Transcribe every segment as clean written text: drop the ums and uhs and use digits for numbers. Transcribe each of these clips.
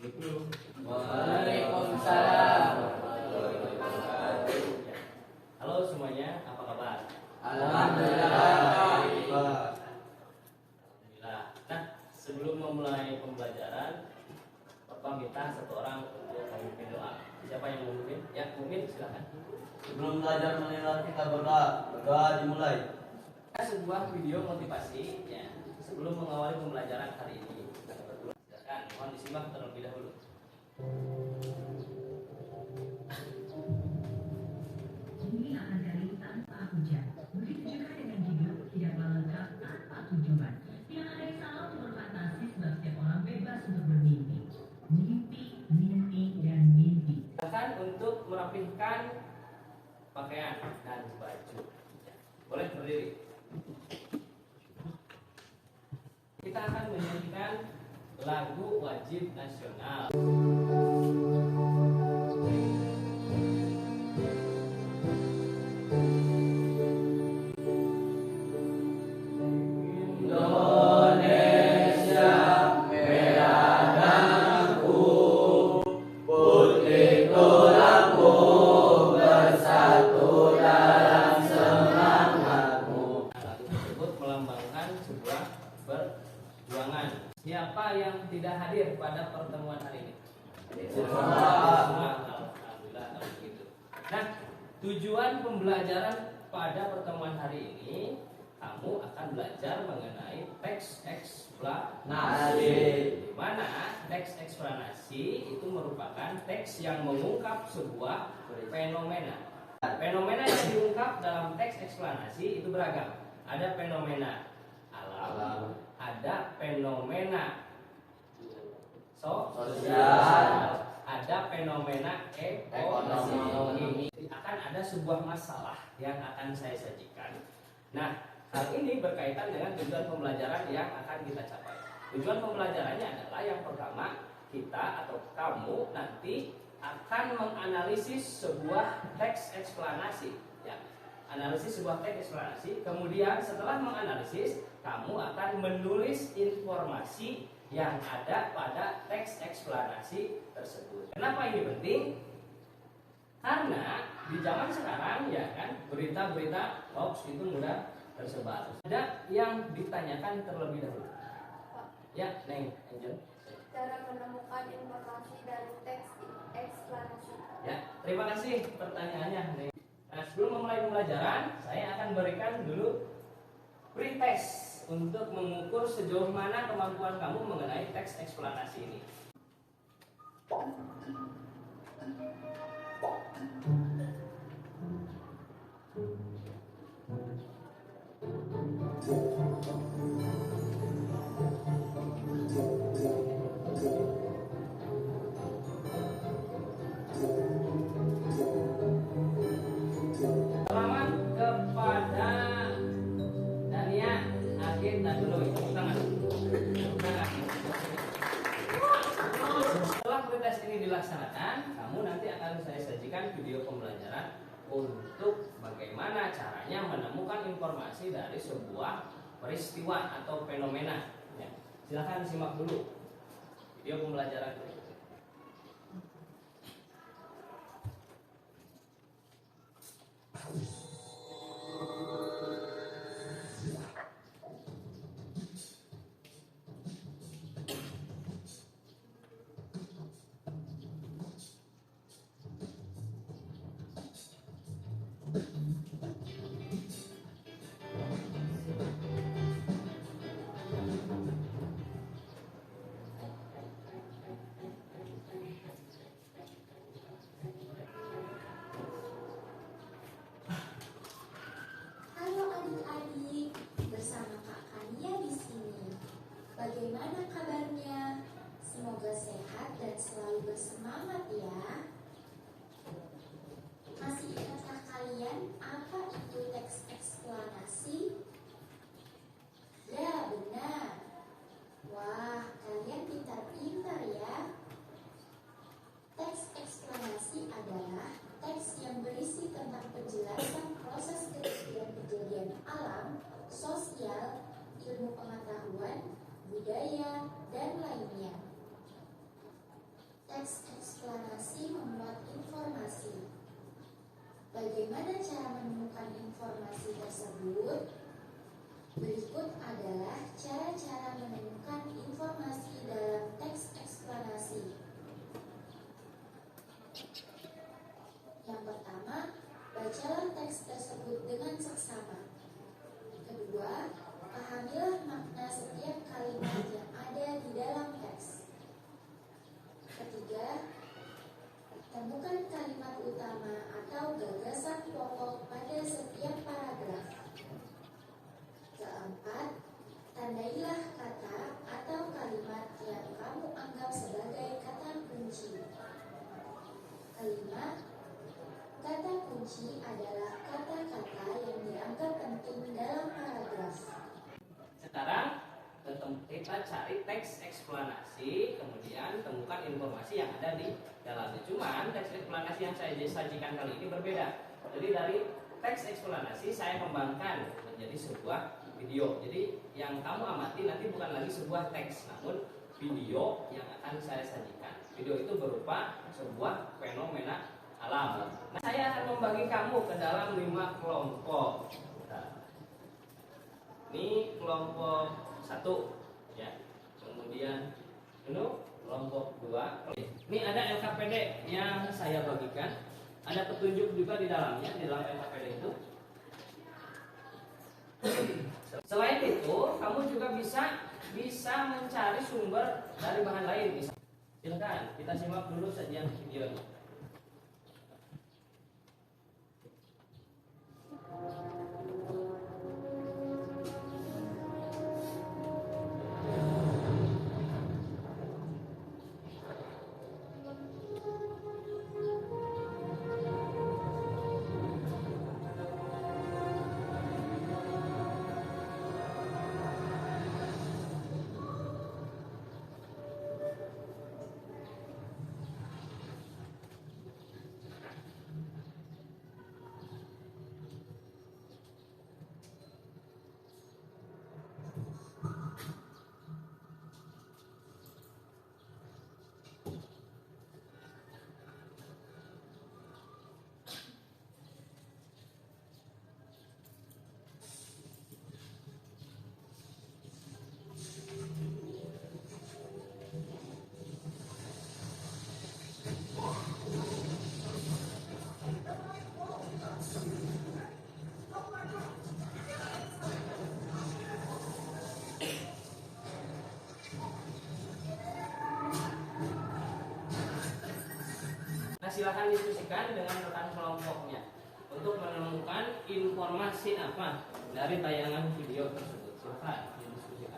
Waalaikumsalam. Halo semuanya, apa kabar? Alhamdulillah. Alhamdulillah. Nah, sebelum memulai pembelajaran, Bapak minta satu orang untuk memimpin doa. Siapa yang memimpin? Ya, mungkin silakan. Sebelum belajar menilai kita berdoa dimulai. Sebuah video motivasi ya, sebelum mengawali pembelajaran hari ini. Silakan, mohon disimak terlebih dahulu. Ini akan dari tanpa hujan. Begitu juga dengan hidup tidaklah lengkap tanpa tujuan. Tidak ada yang salah untuk berfantasi sebab setiap orang bebas untuk bermimpi. Mimpi, mimpi, dan mimpi. Silakan untuk merapihkan pakaian dan baju. Boleh berdiri. Kita akan menyanyikan lagu wajib nasional. Perjuangan. Siapa yang tidak hadir pada pertemuan hari ini? Semua. Alhamdulillah kalau begitu. Nah, tujuan pembelajaran pada pertemuan hari ini, kamu akan belajar mengenai teks eksplanasi. Di mana teks eksplanasi itu merupakan teks yang mengungkap sebuah fenomena. Fenomena yang diungkap dalam teks eksplanasi itu beragam. Ada fenomena alam, ada fenomena sosial, ada fenomena ekonomi. Akan ada sebuah masalah yang akan saya sajikan. Nah, hal ini berkaitan dengan tujuan pembelajaran yang akan kita capai. Tujuan pembelajarannya adalah yang pertama, kita atau kamu nanti akan menganalisis sebuah teks eksplanasi. Ya, analisis sebuah teks eksplanasi. Kemudian setelah menganalisis, kamu akan menulis informasi yang ada pada teks eksplanasi tersebut. Kenapa ini penting? Karena di zaman sekarang ya kan, berita-berita hoax itu mudah tersebar. Ada yang ditanyakan terlebih dahulu. Ya, Neng, Angel. Cara menemukan informasi dari teks eksplanasi. Ya, terima kasih pertanyaannya, Neng. Nah, sebelum memulai pembelajaran, saya akan berikan dulu pretest untuk mengukur sejauh mana kemampuan kamu mengenai teks eksplanasi ini. Selamat kepada Dania, Agit, dan dulu tepuk tangan. Setelah pretest ini dilaksanakan, kamu nanti akan saya sajikan video pembelajaran untuk bagaimana caranya menemukan informasi dari sebuah peristiwa atau fenomena. Ya, silahkan simak dulu video pembelajaran. Halo adik-adik, bersama Kak Kania di sini. Bagaimana kabarnya? Semoga sehat dan selalu bersemangat ya. Masih ingatkah kalian apa itu teks eksplanasi? Ya, benar. Wah, kalian pintar-pintar ya. Teks eksplanasi adalah teks yang berisi tentang penjelasan proses kejadian-kejadian alam, sosial, ilmu pengetahuan, budaya, dan lainnya. teks eksplanasi memuat informasi. Bagaimana cara menemukan informasi tersebut? Berikut adalah cara-cara menemukan informasi dalam teks eksplanasi. Yang pertama, bacalah teks tersebut dengan seksama. Kedua, pahamilah makna setiap kalimat yang ada di dalam teks. Ketiga, temukan kalimat utama atau gagasan pokok pada setiap paragraf. Keempat, tandailah kata atau kalimat yang kamu anggap sebagai kata kunci. Kelima, kata kunci adalah kata-kata yang dianggap penting dalam paragraf. Sekarang kita cari teks eksplanasi, kemudian temukan informasi yang ada di dalamnya. Cuman teks eksplanasi yang saya sajikan kali ini berbeda. Jadi dari teks eksplanasi saya kembangkan menjadi sebuah video. Jadi yang kamu amati nanti bukan lagi sebuah teks, namun video yang akan saya sajikan. Video itu berupa sebuah fenomena alam. Nah, saya akan membagi kamu ke dalam 5 kelompok. Nah, ini kelompok 1 ya. Kemudian ini kelompok 2. Ini ada LKPD yang saya bagikan. Ada petunjuk juga di dalamnya, di dalam LKPD itu. Selain itu, kamu juga bisa mencari sumber dari bahan lain. Silakan kita simak dulu sajian videonya. Silahkan diskusikan dengan rekan kelompoknya untuk menemukan informasi apa dari tayangan video tersebut. Silahkan didiskusikan.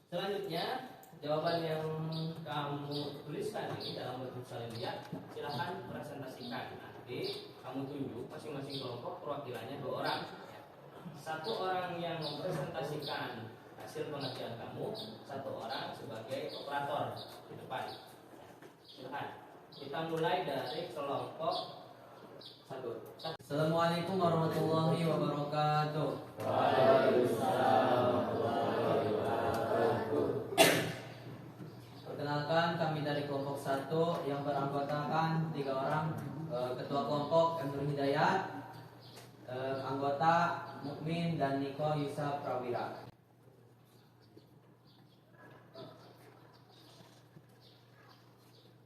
Selanjutnya, jawaban yang kamu tuliskan ini dalam bentuk salin lihat, silahkan presentasikan. Nanti kamu tunjuk masing-masing kelompok perwakilannya 2 orang. 1 orang yang mempresentasikan hasil pengerjaan kamu, 1 orang sebagai operator di depan. Silahkan. Kita mulai dari kelompok 1. Assalamualaikum warahmatullahi wabarakatuh. Perkenalkan, kami dari kelompok 1 yang beranggotakan 3 orang. Ketua kelompok Emrul Hidayat, anggota Mukmin dan Niko Yusa Prawira.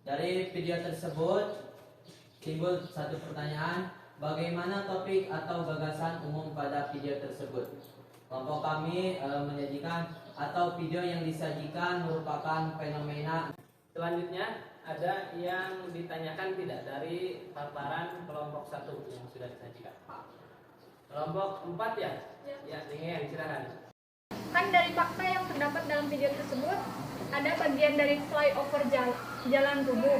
Dari video tersebut timbul satu pertanyaan, bagaimana topik atau gagasan umum pada video tersebut? Kelompok kami menyajikan atau video yang disajikan merupakan fenomena. Selanjutnya ada yang ditanyakan tidak dari paparan kelompok 1 yang sudah disajikan. Kelompok 4 ya? Ya, ingin silakan. Kan dari fakta yang terdapat dalam video tersebut ada bagian dari flyover jalan tubuh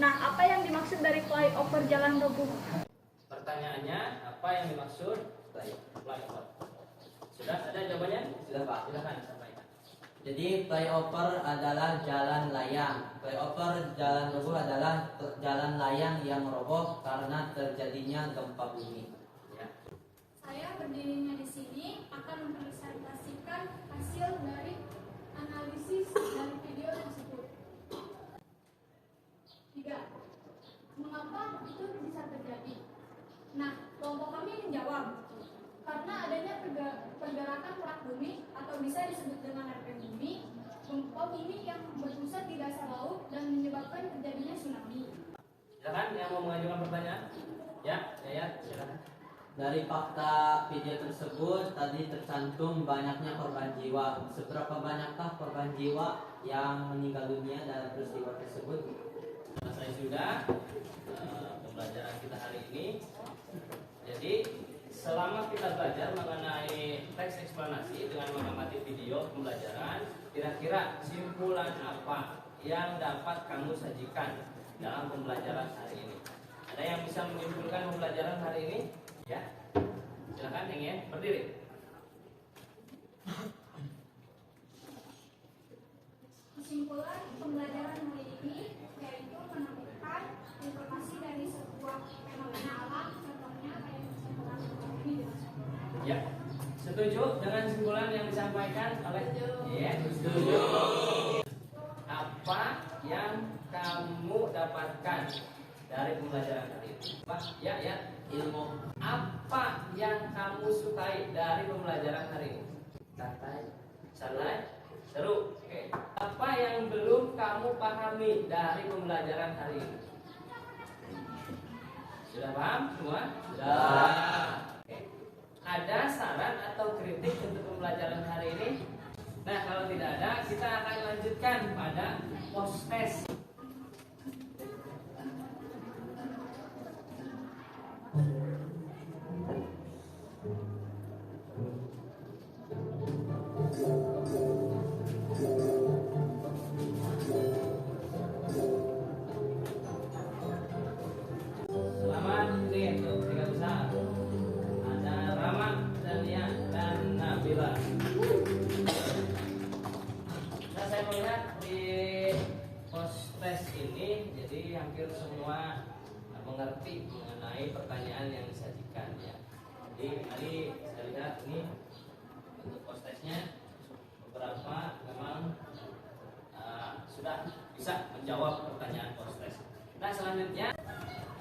Nah, apa yang dimaksud dari flyover jalan roboh? Pertanyaannya, apa yang dimaksud flyover? Sudah ada jawabannya? Sudah Pak. Silakan sampaikan. Jadi flyover adalah jalan layang. Flyover jalan roboh adalah jalan layang yang roboh karena terjadinya gempa bumi. Ya. Saya berdirinya di sini akan mempresentasikan hasil dari analisis dari video tersebut. 3. Mengapa itu bisa terjadi? Nah, kelompok kami menjawab, karena adanya pergerakan kerak bumi atau bisa disebut dengan RP bumi, gempa bumi yang berpusat di dasar laut dan menyebabkan terjadinya tsunami. Silakan yang mau mengajukan pertanyaan. Ya, silakan. Dari fakta video tersebut tadi tercantum banyaknya korban jiwa. Seberapa banyakkah korban jiwa yang meninggal dunia dalam peristiwa tersebut? Selesai sudah pembelajaran kita hari ini. Jadi selama kita belajar mengenai teks eksplanasi dengan mengamati video pembelajaran, kira-kira simpulan apa yang dapat kamu sajikan dalam pembelajaran hari ini? Ada yang bisa menyimpulkan pembelajaran hari ini? Ya, silakan ingin berdiri. Kesimpulan pembelajaran hari ini yaitu menemukan informasi dari sebuah fenomena alam, contohnya kayak misalnya ini. Ya, setuju dengan simpulan yang disampaikan oleh? Ya, setuju. Apa yang kamu dapatkan dari pembelajaran hari ini? Pak, ya, ilmu. Apa yang kamu sukai dari pembelajaran hari ini? Santai, seru. Oke. Apa yang belum kamu pahami dari pembelajaran hari ini? Sudah paham semua? Sudah. Oke. Ada saran atau kritik untuk pembelajaran hari ini? Nah, kalau tidak ada, kita akan lanjutkan pada post test. Selamat ini untuk tiga besar. Ada Rama, Dania, dan Nabila. Nah, saya melihat di post test ini, jadi hampir semua mengerti mengenai pertanyaan yang disajikan ya. Jadi tadi saya lihat ini untuk post testnya beberapa memang sudah bisa menjawab pertanyaan post test. Nah, selanjutnya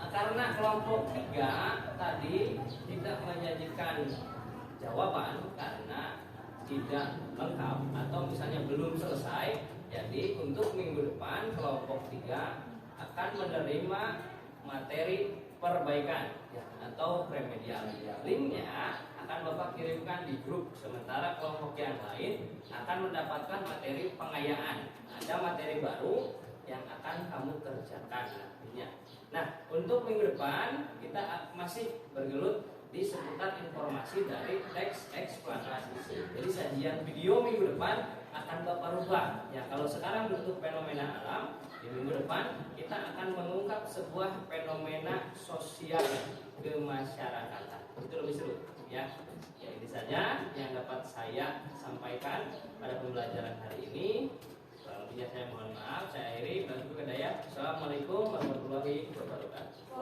karena kelompok 3 tadi tidak menyajikan jawaban karena tidak lengkap atau misalnya belum selesai, jadi untuk minggu depan kelompok 3 akan menerima materi perbaikan ya, atau remedial. Linknya akan Bapak kirimkan di grup, sementara kelompok yang lain akan mendapatkan materi pengayaan. Ada materi baru yang akan kamu kerjakan nantinya. Nah, untuk minggu depan kita masih bergelut di seputar informasi dari teks eksplanasi. Jadi sajian video minggu depan akan Bapak rubah. Ya, kalau sekarang bentuk fenomena alam, di minggu depan kita akan mengungkap sebuah fenomena sosial kemasyarakatan. Itu lebih seru, ya. Ya, ini saja yang dapat saya sampaikan pada pembelajaran hari ini. Lebihnya saya mohon maaf. Saya akhiri. Assalamualaikum warahmatullahi wabarakatuh.